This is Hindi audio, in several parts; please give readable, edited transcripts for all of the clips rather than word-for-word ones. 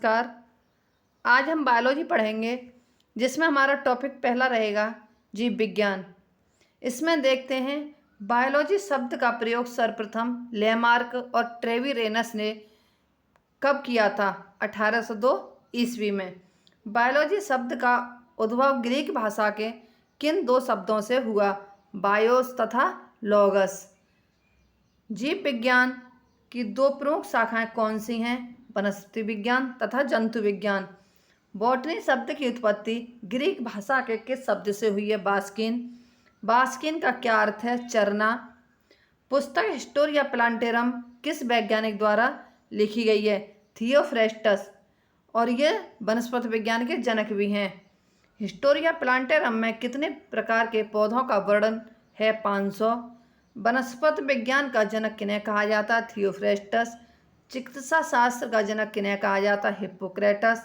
नमस्कार। आज हम बायोलॉजी पढ़ेंगे, जिसमें हमारा टॉपिक पहला रहेगा जीव विज्ञान। इसमें देखते हैं बायोलॉजी शब्द का प्रयोग सर्वप्रथम लेमार्क और ट्रेविरेनस ने कब किया था? 1802 ईस्वी में। बायोलॉजी शब्द का उद्भव ग्रीक भाषा के किन दो शब्दों से हुआ? बायोस तथा लॉगस। जीव विज्ञान की दो प्रमुख शाखाएं कौन सी हैं? वनस्पति विज्ञान तथा जंतु विज्ञान। बॉटनी शब्द की उत्पत्ति ग्रीक भाषा के किस शब्द से हुई है? बास्किन। बास्किन का क्या अर्थ है? चरना। पुस्तक हिस्टोरिया प्लांटेरम किस वैज्ञानिक द्वारा लिखी गई है? थियोफ्रेस्टस। और ये वनस्पति विज्ञान के जनक भी हैं। हिस्टोरिया प्लांटेरम में कितने प्रकार के पौधों का वर्णन है? 500। वनस्पति विज्ञान का जनक किन्हें कहा जाता है? थियोफ्रेस्टस। चिकित्सा शास्त्र का जनक किन्हें कहा जाता है? हिप्पोक्रेटस।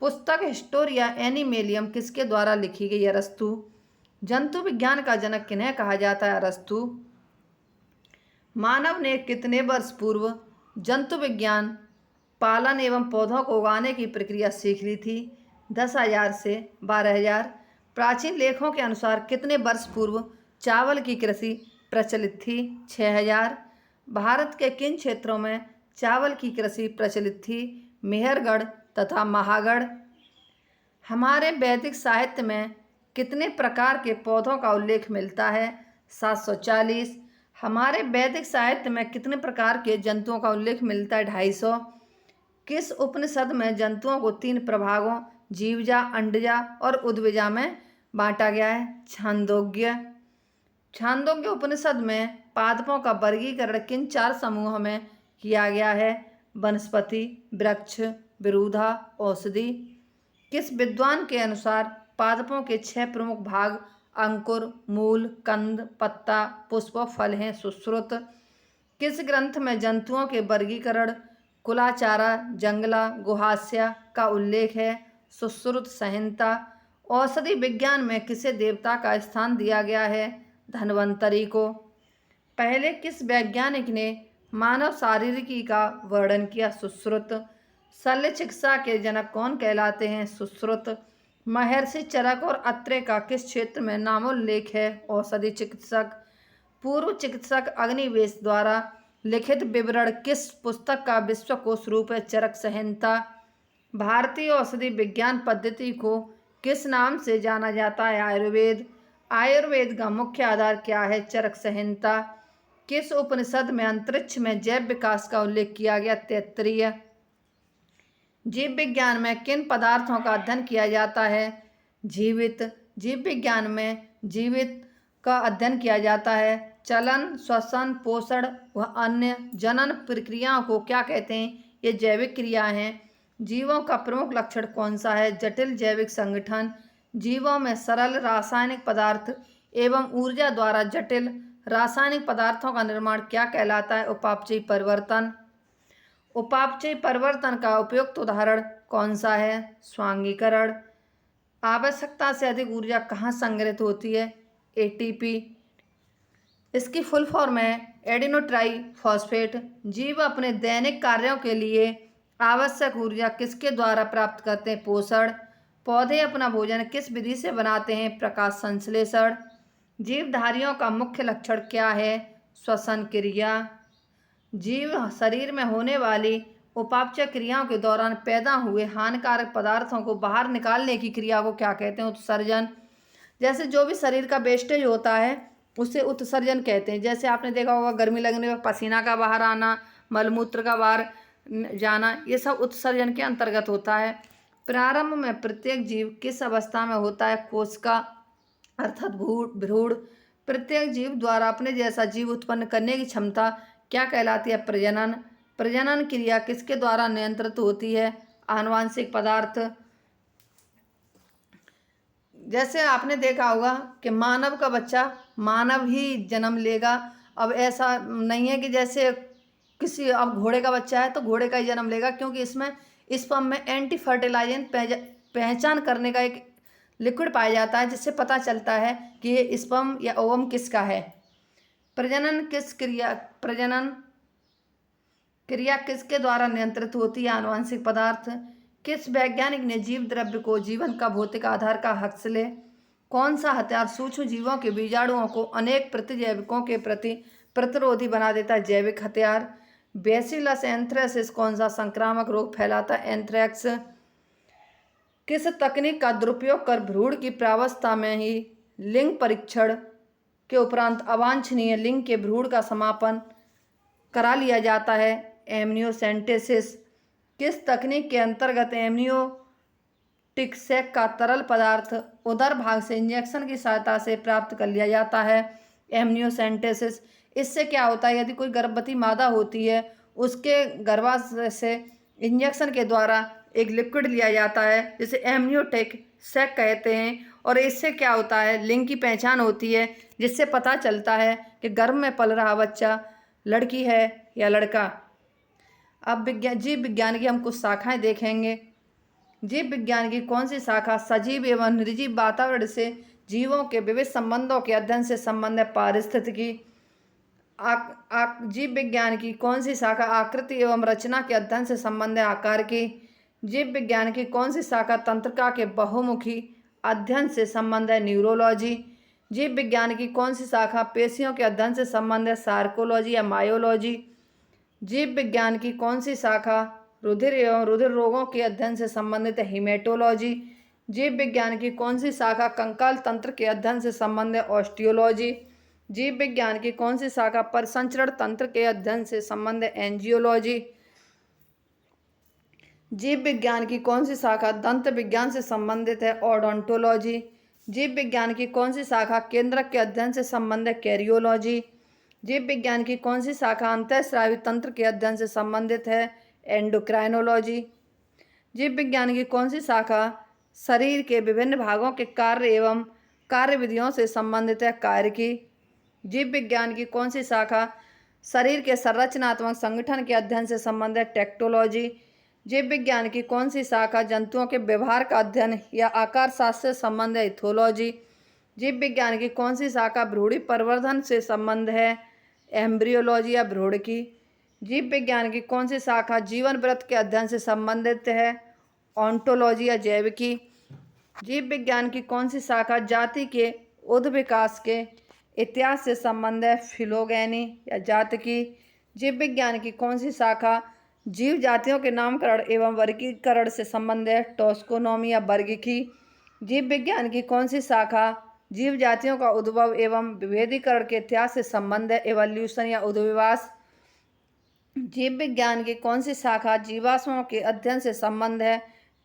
पुस्तक हिस्टोरिया एनिमेलियम किसके द्वारा लिखी गई? अरस्तु। जंतु विज्ञान का जनक किन्हें कहा जाता है? अरस्तु। मानव ने कितने वर्ष पूर्व जंतु विज्ञान, पालन एवं पौधों को उगाने की प्रक्रिया सीख ली थी? 10,000 से 12,000। प्राचीन लेखों के अनुसार कितने वर्ष पूर्व चावल की कृषि प्रचलित थी? 6,000। भारत के किन क्षेत्रों में चावल की कृषि प्रचलित थी? मेहरगढ़ तथा महागढ़। हमारे वैदिक साहित्य में कितने प्रकार के पौधों का उल्लेख मिलता है? 740। हमारे वैदिक साहित्य में कितने प्रकार के जंतुओं का उल्लेख मिलता है? 250। किस उपनिषद में जंतुओं को 3 प्रभागों जीवजा, अंडजा और उद्भिजा में बांटा गया है? छांदोग्य। छांदोग्य उपनिषद में पादपों का वर्गीकरण किन 4 समूहों में किया गया है? वनस्पति, वृक्ष, विरूधा, औषधि। किस विद्वान के अनुसार पादपों के 6 प्रमुख भाग अंकुर, मूल, कंद, पत्ता, पुष्प और फल हैं? सुश्रुत। किस ग्रंथ में जंतुओं के वर्गीकरण कुलाचारा, जंगला, गुहास्या का उल्लेख है? सुश्रुत संहिता। औषधि विज्ञान में किसे देवता का स्थान दिया गया है? धन्वंतरि को। पहले किस वैज्ञानिक ने मानव शारीरिकी का वर्णन किया? सुश्रुत। शल्य चिकित्सा के जनक कौन कहलाते हैं? सुश्रुत। महर्षि चरक और अत्रे का किस क्षेत्र में नामोल्लेख है? औषधि चिकित्सक। पूर्व चिकित्सक अग्निवेश द्वारा लिखित विवरण किस पुस्तक का विश्वकोश रूप है? चरक संहिता। भारतीय औषधि विज्ञान पद्धति को किस नाम से जाना जाता है? आयुर्वेद। आयुर्वेद का मुख्य आधार क्या है? चरक संहिता। किस उपनिषद में अंतरिक्ष में जैव विकास का उल्लेख किया गया? तैत्तिरीय। जीव विज्ञान में किन पदार्थों का अध्ययन किया जाता है? जीवित। जीव विज्ञान में जीवित का अध्ययन किया जाता है। चलन, श्वसन, पोषण व अन्य जनन प्रक्रियाओं को क्या कहते हैं? ये जैविक क्रिया हैं। जीवों का प्रमुख लक्षण कौन सा है? जटिल जैविक संगठन। जीवों में सरल रासायनिक पदार्थ एवं ऊर्जा द्वारा जटिल रासायनिक पदार्थों का निर्माण क्या कहलाता है? उपापचयी परिवर्तन। उपापचयी परिवर्तन का उपयुक्त उदाहरण कौन सा है? स्वांगीकरण। आवश्यकता से अधिक ऊर्जा कहाँ संग्रहित होती है? एटीपी। इसकी फुल फॉर्म है एडिनोट्राई फॉस्फेट। जीव अपने दैनिक कार्यों के लिए आवश्यक ऊर्जा किसके द्वारा प्राप्त करते हैं? पोषण। पौधे अपना भोजन किस विधि से बनाते हैं? प्रकाश संश्लेषण। जीवधारियों का मुख्य लक्षण क्या है? श्वसन क्रिया। जीव शरीर में होने वाली उपापचय क्रियाओं के दौरान पैदा हुए हानिकारक पदार्थों को बाहर निकालने की क्रिया को क्या कहते हैं? उत्सर्जन। जैसे जो भी शरीर का वेस्टेज होता है उसे उत्सर्जन कहते हैं। जैसे आपने देखा होगा गर्मी लगने पर पसीना का बाहर आना, मलमूत्र का बाहर जाना, ये सब उत्सर्जन के अंतर्गत होता है। प्रारंभ में प्रत्येक जीव किस अवस्था में होता है? कोशिका अर्थात भ्रूण। प्रत्येक जीव द्वारा अपने जैसा जीव उत्पन्न करने की क्षमता क्या कहलाती है? प्रजनन। प्रजनन क्रिया किसके द्वारा नियंत्रित होती है? आनुवांशिक पदार्थ। जैसे आपने देखा होगा कि मानव का बच्चा मानव ही जन्म लेगा। अब ऐसा नहीं है कि जैसे किसी अब घोड़े का बच्चा है तो घोड़े का ही जन्म लेगा, क्योंकि इसमें स्पर्म में एंटी फर्टिलाइजन पहचान करने का एक लिक्विड पाया जाता है, जिससे पता चलता है कि ये स्पर्म या ओवम किसका है। प्रजनन क्रिया किसके द्वारा नियंत्रित होती है? आनुवांशिक पदार्थ। किस वैज्ञानिक ने जीव द्रव्य को जीवन का भौतिक आधार का हक ले? कौन सा हथियार सूक्ष्म जीवों के बीजाणुओं को अनेक प्रतिजैविकों के प्रति प्रतिरोधी बना देता है? जैविक हथियार। बेसिलस एंथ्रेसिस कौन सा संक्रामक रोग फैलाता है? एंथ्रेक्स। किस तकनीक का दुरुपयोग कर भ्रूण की प्रावस्था में ही लिंग परीक्षण के उपरांत अवांछनीय लिंग के भ्रूण का समापन करा लिया जाता है? एमनियोसेंटेसिस। किस तकनीक के अंतर्गत एमनियोटिक सैक का तरल पदार्थ उदर भाग से इंजेक्शन की सहायता से प्राप्त कर लिया जाता है? एमनियोसेंटेसिस। इससे क्या होता है? यदि कोई गर्भवती मादा होती है, उसके गर्भाशय से इंजेक्शन के द्वारा एक लिक्विड लिया जाता है जिसे एमनियोटिक सैक कहते हैं, और इससे क्या होता है? लिंग की पहचान होती है, जिससे पता चलता है कि गर्भ में पल रहा बच्चा लड़की है या लड़का। अब जीव विज्ञान की हम कुछ शाखाएं देखेंगे। जीव विज्ञान की कौन सी शाखा सजीव एवं निर्जीव वातावरण से जीवों के विविध संबंधों के अध्ययन से संबंध है? पारिस्थितिकी। जीव विज्ञान की कौन सी शाखा आकृति एवं रचना के अध्ययन से संबंध है? आकार की। जीव विज्ञान की कौन सी शाखा तंत्रिका के बहुमुखी अध्ययन से संबंध है? न्यूरोलॉजी। जीव विज्ञान की कौन सी शाखा पेशियों के अध्ययन से संबंध है? सार्कोलॉजी या मायोलॉजी। जीव विज्ञान की कौन सी शाखा रुधिर एवं रुधिर रोगों के अध्ययन से संबंधित है? हीमेटोलॉजी। जीव विज्ञान की कौन सी शाखा कंकाल तंत्र के अध्ययन से संबंध है? ऑस्टियोलॉजी। जीव विज्ञान की कौन सी शाखा परिसंचरण तंत्र के अध्ययन से संबंध है? एंजियोलॉजी। जीव विज्ञान की कौन सी शाखा दंत विज्ञान से संबंधित है? ओडोंटोलॉजी। जीव विज्ञान की कौन सी शाखा केंद्रक के अध्ययन से संबंध है? कैरियोलॉजी। जीव विज्ञान की कौन सी शाखा अंतःस्रावी तंत्र के अध्ययन से संबंधित है? एंडोक्राइनोलॉजी। जीव विज्ञान की कौन सी शाखा शरीर के विभिन्न भागों के कार्य एवं कार्यविधियों से संबंधित है? कार्यकी। जीव विज्ञान की कौन सी शाखा शरीर के संरचनात्मक संगठन के अध्ययन से संबंधित है? टेक्टोलॉजी। जीव विज्ञान की कौन सी शाखा जंतुओं के व्यवहार का अध्ययन या आकार शास्त्र से संबंध है? इथोलॉजी। जीव विज्ञान की कौन सी शाखा भ्रूणी परिवर्धन से संबंध है? एम्ब्रियोलॉजी या भ्रूण की। जीव विज्ञान की कौन सी शाखा जीवन वृत्त के अध्ययन से संबंधित है? ऑन्टोलॉजी या जैविकी। जीव विज्ञान की कौन सी शाखा जाति के उद विकास के इतिहास से संबंध है? फिलोगेनी या जातिकी। जीव विज्ञान की कौन सी शाखा जीव जातियों के नामकरण एवं वर्गीकरण से संबंध है? टॉक्सोनॉमी या वर्गीकी। जीव विज्ञान की कौन सी शाखा जीव जातियों का उद्भव एवं विभेदीकरण के इतिहास से संबंध है? एवोल्यूशन या उद्विकास। जीव विज्ञान की कौन सी शाखा जीवाश्मों के अध्ययन से संबंध है?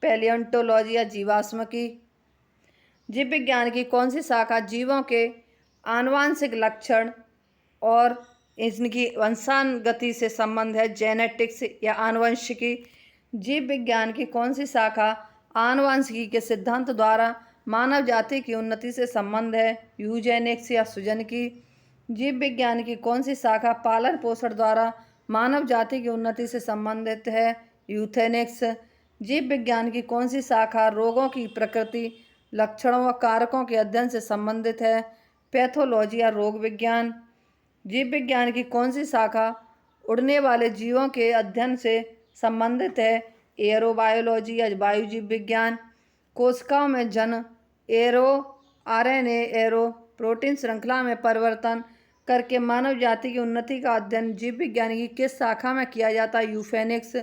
पैलियोंटोलॉजी या जीवाश्म की। जीव विज्ञान की कौन सी शाखा जीवों के आनुवांशिक लक्षण और इनकी वंशानुगति से संबंध है? जेनेटिक्स या आनुवंशिकी। जीव विज्ञान की कौन सी शाखा आनुवंशिकी के सिद्धांत द्वारा मानव जाति की उन्नति से संबंध है? यूजेनिक्स या सृजन की। जीव विज्ञान की कौन सी शाखा पालन पोषण द्वारा मानव जाति की उन्नति से संबंधित है? यूथेनिक्स। जीव विज्ञान की कौन सी शाखा रोगों की प्रकृति, लक्षणों व कारकों के अध्ययन से संबंधित है? पैथोलॉजी या रोग विज्ञान। जीव विज्ञान की कौन सी शाखा उड़ने वाले जीवों के अध्ययन से संबंधित है? एरोबायोलॉजी या वायु जीव विज्ञान। कोशिकाओं में जन एरो आरएनए एरो प्रोटीन श्रृंखला में परिवर्तन करके मानव जाति की उन्नति का अध्ययन जीव विज्ञान की किस शाखा में किया जाता है? यूफेनिक्स।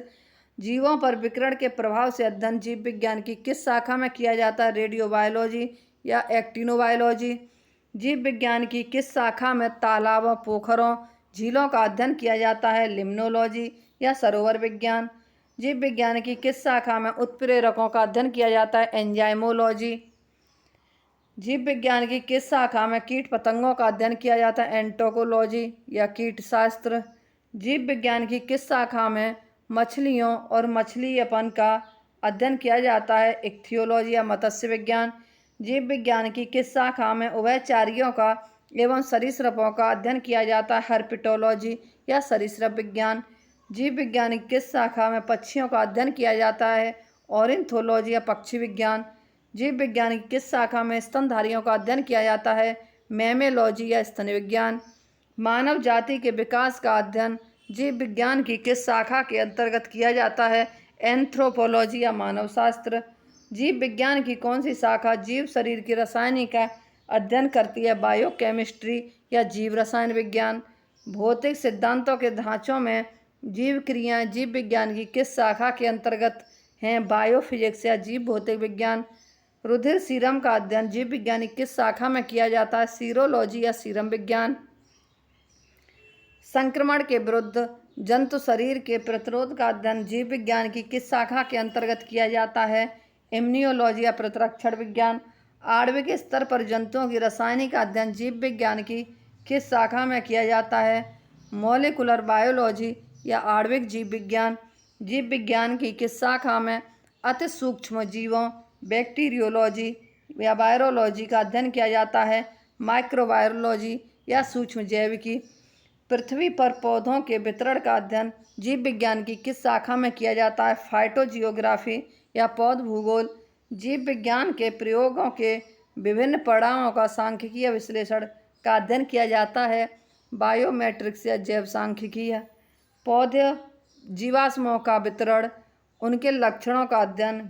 जीवों पर विकिरण के प्रभाव से अध्ययन जीव विज्ञान की किस शाखा में किया जाता है? रेडियोबायोलॉजी या एक्टिनोबायोलॉजी। जीव विज्ञान की किस शाखा में तालाबों, पोखरों, झीलों का अध्ययन किया जाता है? लिम्नोलॉजी या सरोवर विज्ञान। जीव विज्ञान की किस शाखा में उत्प्रेरकों का अध्ययन किया जाता है? एंजाइमोलॉजी। जीव विज्ञान की किस शाखा में कीट पतंगों का अध्ययन किया जाता है? एंटोकोलॉजी या कीटशास्त्र। जीव विज्ञान की किस शाखा में मछलियों और मछलीपन का अध्ययन किया जाता है? इक्थियोलॉजी या मत्स्य विज्ञान। जीव विज्ञान की किस शाखा में उभयचरियों का एवं सरीसृपों का अध्ययन किया जाता है? हर्पिटोलॉजी या सरीसृप विज्ञान। जीव विज्ञान की किस शाखा में पक्षियों का अध्ययन किया जाता है? ऑर्निथोलॉजी या पक्षी विज्ञान। जीव विज्ञान की किस शाखा में स्तनधारियों का अध्ययन किया जाता है? मैमेलॉजी या स्तन विज्ञान। मानव जाति के विकास का अध्ययन जीव विज्ञान की किस शाखा के अंतर्गत किया जाता है? एंथ्रोपोलॉजी या मानव शास्त्र। जीव विज्ञान की कौन सी शाखा जीव शरीर की रासायनिक का अध्ययन करती है? बायोकेमिस्ट्री या जीव रसायन विज्ञान। भौतिक सिद्धांतों के ढांचों में जीव क्रियाएं जीव विज्ञान की किस शाखा के अंतर्गत हैं? बायोफिजिक्स या जीव भौतिक विज्ञान। रुधिर सीरम का अध्ययन जीव विज्ञान की किस शाखा में किया जाता है? सीरोलॉजी या सीरम विज्ञान। संक्रमण के विरुद्ध जंतु शरीर के प्रतिरोध का अध्ययन जीव विज्ञान की किस शाखा के अंतर्गत किया जाता है? इम्यूनोलॉजी या प्रतिरक्षण विज्ञान। आणविक स्तर पर जंतुओं की रासायनिक अध्ययन जीव विज्ञान की किस शाखा में किया जाता है? मॉलिक्यूलर बायोलॉजी या आणविक जीव विज्ञान। जीव विज्ञान की किस शाखा में अति सूक्ष्म जीवों बैक्टीरियोलॉजी या वायरोलॉजी का अध्ययन किया जाता है? माइक्रोबायोलॉजी या सूक्ष्म जैविकी। पृथ्वी पर पौधों के वितरण का अध्ययन जीव विज्ञान की किस शाखा में किया जाता है? फाइटोजियोग्राफी या पौध भूगोल। जीव विज्ञान के प्रयोगों के विभिन्न पड़ावों का सांख्यिकीय विश्लेषण का अध्ययन किया जाता है? बायोमेट्रिक्स या जैव सांख्यिकीय। पौधे जीवाश्मों का वितरण उनके लक्षणों का अध्ययन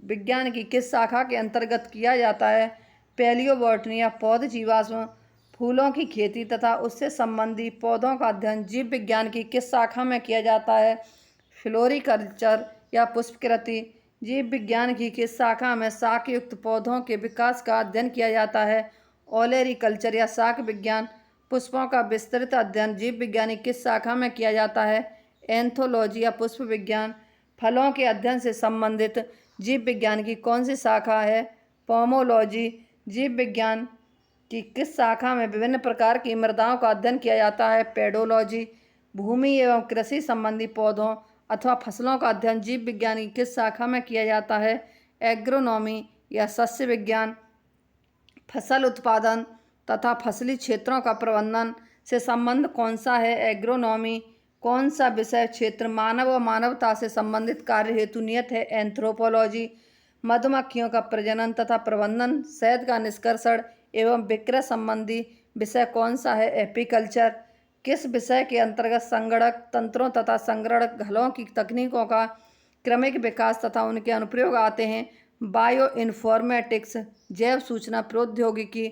विज्ञान की किस शाखा के अंतर्गत किया जाता है? पैलियोबॉटनी या पौध जीवाश्म। फूलों की खेती तथा उससे संबंधी पौधों का अध्ययन जीव विज्ञान की किस शाखा में किया जाता है? फ्लोरिकल्चर या पुष्पकृषि। जीव विज्ञान की किस शाखा में शाक युक्त पौधों के विकास का अध्ययन किया जाता है? ओलेरीकल्चर या शाक विज्ञान। पुष्पों का विस्तृत अध्ययन जीव विज्ञान की किस शाखा में किया जाता है? एंथोलॉजी या पुष्प विज्ञान। फलों के अध्ययन से संबंधित जीव विज्ञान की कौन सी शाखा है? पोमोलॉजी। जीव विज्ञान की किस शाखा में विभिन्न प्रकार की मृदाओं का अध्ययन किया जाता है? पेडोलॉजी। भूमि एवं कृषि संबंधी पौधों अथवा फसलों का अध्ययन जीव विज्ञान की किस शाखा में किया जाता है? एग्रोनॉमी या सस्य विज्ञान। फसल उत्पादन तथा फसली क्षेत्रों का प्रबंधन से संबंध कौन सा है? एग्रोनॉमी। कौन सा विषय क्षेत्र मानव व मानवता से संबंधित कार्य हेतु नियत है? एंथ्रोपोलॉजी। मधुमक्खियों का प्रजनन तथा प्रबंधन, शहद का निष्कर्षण एवं विक्रय संबंधी विषय कौन सा है? एपीकल्चर। किस विषय के अंतर्गत संगणक तंत्रों तथा संगणक घलों की तकनीकों का क्रमिक विकास तथा उनके अनुप्रयोग आते हैं? Bio informatics. जैव सूचना प्रौद्योगिकी।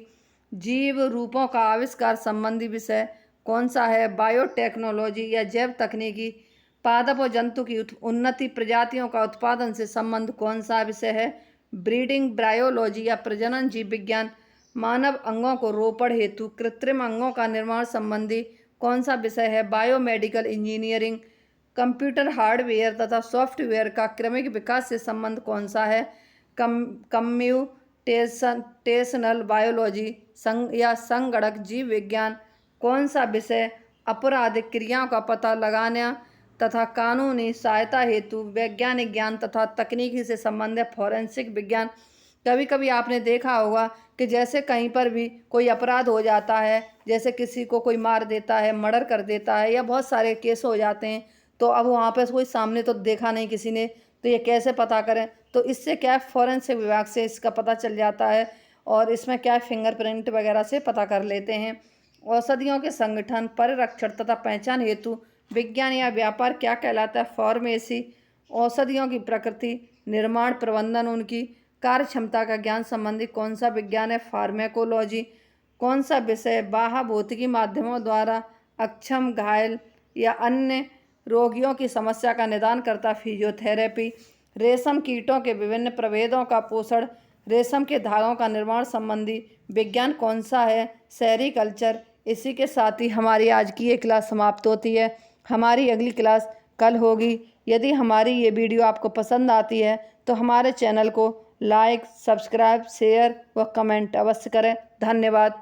जीव रूपों का आविष्कार संबंधी विषय कौन सा है? बायोटेक्नोलॉजी या जैव तकनीकी। पादप और जंतु की उन्नति प्रजातियों का उत्पादन से संबंध कौन सा विषय है? ब्रीडिंग बायोलॉजी या प्रजनन जीव विज्ञान। मानव अंगों को रोपण हेतु कृत्रिम अंगों का निर्माण संबंधी कौन सा विषय है? Biomedical engineering. कंप्यूटर हार्डवेयर तथा सॉफ्टवेयर का क्रमिक विकास से संबंध कौन सा है? कम्प्यूटेशनल बायोलॉजी या संगणक जीव विज्ञान। कौन सा विषय आपराधिक क्रियाओं का पता लगाने तथा कानूनी सहायता हेतु वैज्ञानिक ज्ञान तथा तकनीकी से संबंधित फॉरेंसिक विज्ञान। कभी कभी आपने देखा होगा कि जैसे कहीं पर भी कोई अपराध हो जाता है, जैसे किसी को कोई मार देता है, मर्डर कर देता है या बहुत सारे केस हो जाते हैं, तो अब वहाँ पर कोई सामने तो देखा नहीं किसी ने, तो ये कैसे पता करें? तो इससे क्या फॉरेंसिक विभाग से इसका पता चल जाता है और इसमें क्या फिंगरप्रिंट वगैरह से पता कर लेते हैं। औषधियों के संगठन, परिरक्षण तथा पहचान हेतु विज्ञान या व्यापार क्या कहलाता है? फार्मेसी। औषधियों की प्रकृति, निर्माण, प्रबंधन, उनकी कार्य क्षमता का ज्ञान संबंधी कौन सा विज्ञान है? फार्मेकोलॉजी। कौन सा विषय बाह्य भौतिकी माध्यमों द्वारा अक्षम, घायल या अन्य रोगियों की समस्या का निदान करता? फिजियोथेरेपी। रेशम कीटों के विभिन्न प्रभेदों का पोषण, रेशम के धागों का निर्माण संबंधी विज्ञान कौन सा है? सेरीकल्चर। इसी के साथ ही हमारी आज की ये क्लास समाप्त होती है। हमारी अगली क्लास कल होगी। यदि हमारी ये वीडियो आपको पसंद आती है तो हमारे चैनल को लाइक, सब्सक्राइब, शेयर व कमेंट अवश्य करें। धन्यवाद।